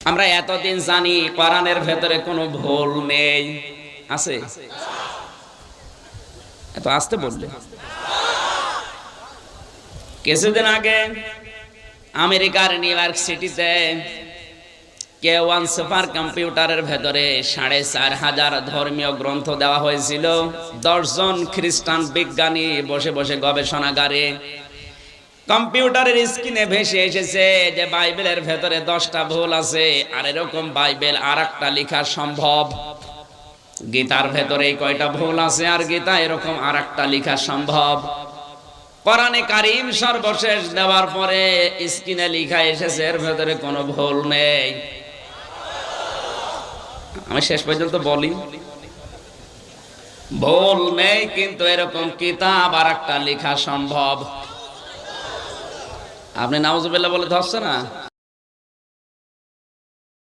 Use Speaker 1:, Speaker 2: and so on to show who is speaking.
Speaker 1: আমরা এতদিন জানি কোরআনের ভেতরে কোনো ভুল নেই, আছে? এত আসতে বললে। কিছুদিন আগে আমেরিকার নিউ ইয়র্ক সিটিতে K1 সুপার কম্পিউটারের ভেতরে ৪,৫০০ ধর্মীয় গ্রন্থ দেওয়া হয়েছিল। ১০ জন খ্রিস্টান বিজ্ঞানী বসে বসে গবেষণাগারে কম্পিউটারের স্ক্রিনে ভেসে এসেছে যে বাইবেলের ভেতরে ১০টা ভুল আছে, আর এরকম বাইবেল আর একটা লেখা সম্ভব। গীতার ভেতরে কয়টা ভুল আছে, আর গীতা এরকম আর একটা লেখা সম্ভব। কোরআনে কারীম সর্বশেষ দেওয়ার পরে স্ক্রিনে লেখা এসেছে এর ভেতরে কোনো ভুল নেই। আমি শেষ পর্যন্ত বলি, ভুল নেই, কিন্তু এরকম কিতাব আর একটা লেখা সম্ভব। আপনি নাউজুবিল্লাহ বলে ধরছে না?